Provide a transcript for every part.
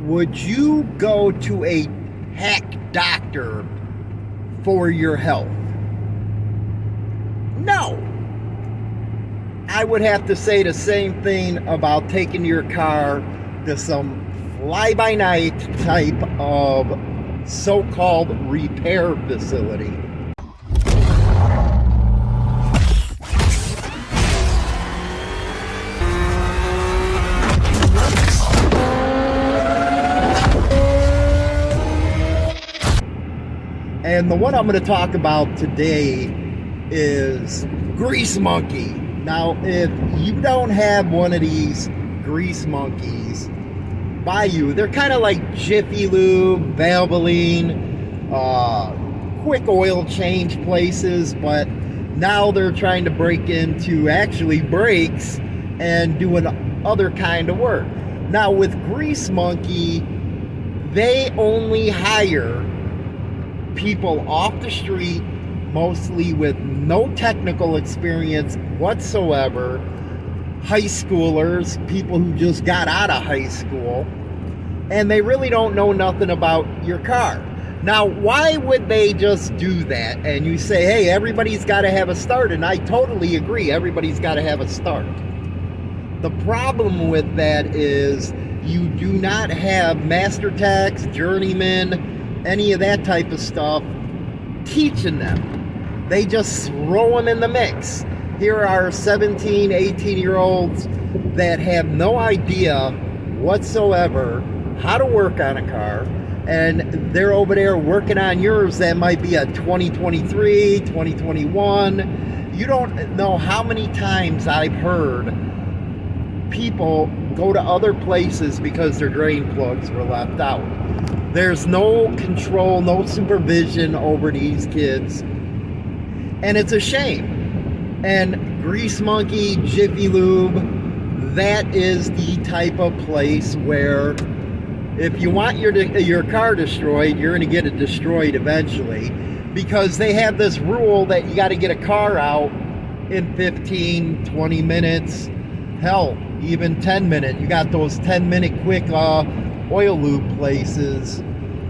Would you go to a hack doctor for your health? No. I would have to say the same thing about taking your car to some fly-by-night type of so-called repair facility. And the one I'm going to talk about today is Grease Monkey. Now, if you don't have one of these Grease Monkeys by you, they're kind of like Jiffy Lube, Valvoline, quick oil change places, but now they're trying to break into actually brakes and doing other kind of work. Now, with Grease Monkey, they only hire people off the street, mostly with no technical experience whatsoever, high schoolers, people who just got out of high school, and they really don't know nothing about your car. Now, why would they just do that? And you say, hey, everybody's got to have a start, and I totally agree, everybody's got to have a start. The problem with that is you do not have master techs, journeymen, any of that type of stuff teaching them. They just throw them in the mix. Here are 17, 18-year-olds that have no idea whatsoever how to work on a car, and they're over there working on yours that might be a 2023, 2021. You don't know how many times I've heard people go to other places because their drain plugs were left out. There's no control, no supervision over these kids, and it's a shame. And Grease Monkey, Jiffy Lube, that is the type of place where if you want your car destroyed, you're going to get it destroyed eventually, because they have this rule that you got to get a car out in 15, 20 minutes, hell, even 10 minutes. You got those 10-minute quick oil lube places,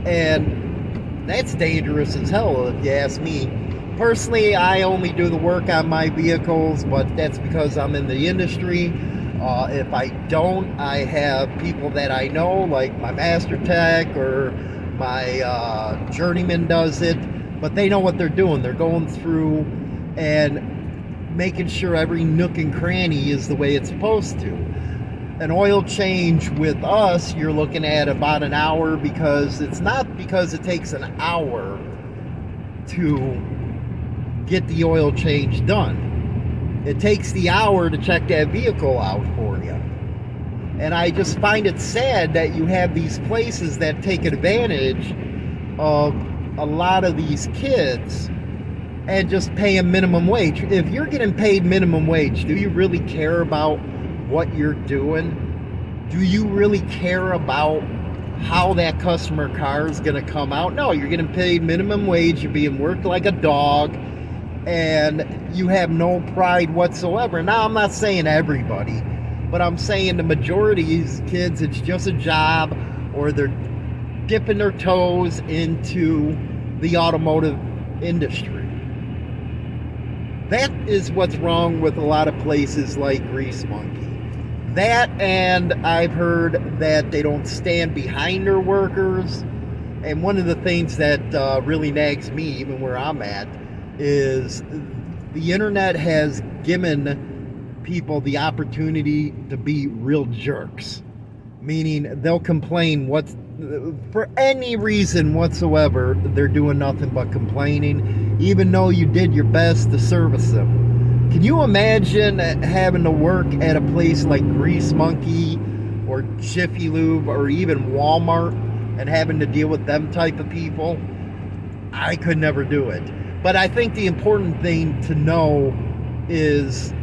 and that's dangerous as hell if you ask me. Personally, I only do the work on my vehicles, but that's because I'm in the industry. If I don't, I have people that I know, like my master tech or my journeyman does it, but they know what they're doing. They're going through and making sure every nook and cranny is the way it's supposed to. An oil change with us, you're looking at about an hour, because it's not because it takes an hour to get the oil change done. It takes the hour to check that vehicle out for you. And I just find it sad that you have these places that take advantage of a lot of these kids and just pay them minimum wage. If you're getting paid minimum wage, do you really care about what you're doing? Do you really care about how that customer car is going to come out? No, you're getting paid minimum wage, you're being worked like a dog, and you have no pride whatsoever. Now, I'm not saying everybody, but I'm saying the majority of these kids, it's just a job, or they're dipping their toes into the automotive industry. That is what's wrong with a lot of places like Grease Monkey. That, and I've heard that they don't stand behind their workers. And one of the things that really nags me, even where I'm at, is the internet has given people the opportunity to be real jerks. Meaning they'll complain for any reason whatsoever. They're doing nothing but complaining, even though you did your best to service them. Can you imagine having to work at a place like Grease Monkey or Jiffy Lube or even Walmart and having to deal with them type of people? I could never do it. But I think the important thing to know is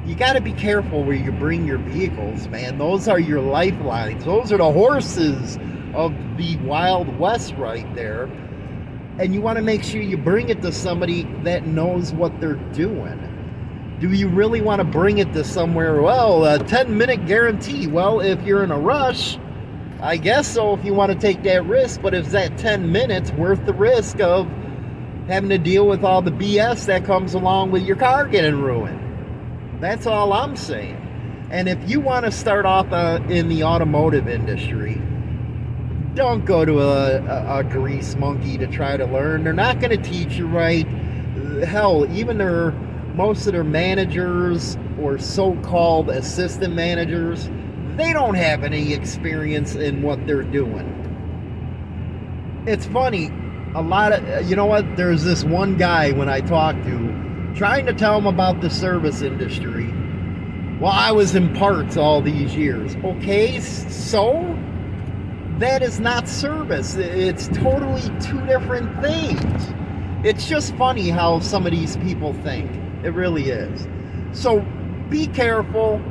you got to be careful where you bring your vehicles, man. Those are your lifelines. Those are the horses of the Wild West right there. And you want to make sure you bring it to somebody that knows what they're doing. Do you really want to bring it to somewhere, well, a 10-minute guarantee? Well, if you're in a rush, I guess so if you want to take that risk, but is that 10 minutes worth the risk of having to deal with all the BS that comes along with your car getting ruined? That's all I'm saying. And if you want to start off in the automotive industry, don't go to a grease monkey to try to learn. They're not going to teach you right. Hell, even most of their managers or so-called assistant managers, they don't have any experience in what they're doing. It's funny, you know what, there's this one guy when I talked to, trying to tell him about the service industry. Well, I was in parts all these years. Okay, so that is not service. It's totally two different things. It's just funny how some of these people think. It really is. So be careful.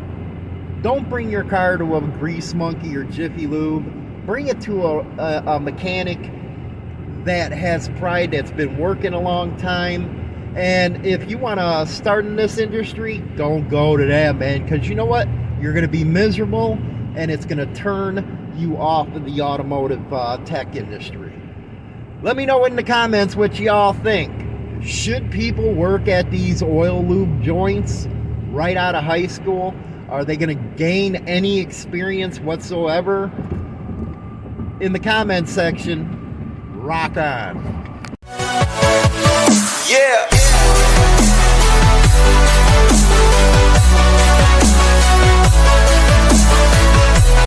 Don't bring your car to a grease monkey or Jiffy Lube. Bring it to a mechanic that has pride, that's been working a long time. And if you want to start in this industry, don't go to that, man, because you know what? You're going to be miserable, and it's going to turn you off of the automotive tech industry. Let me know in the comments what y'all think. Should people work at these oil lube joints right out of high school? Are they going to gain any experience whatsoever? In the comment section, rock on. Yeah.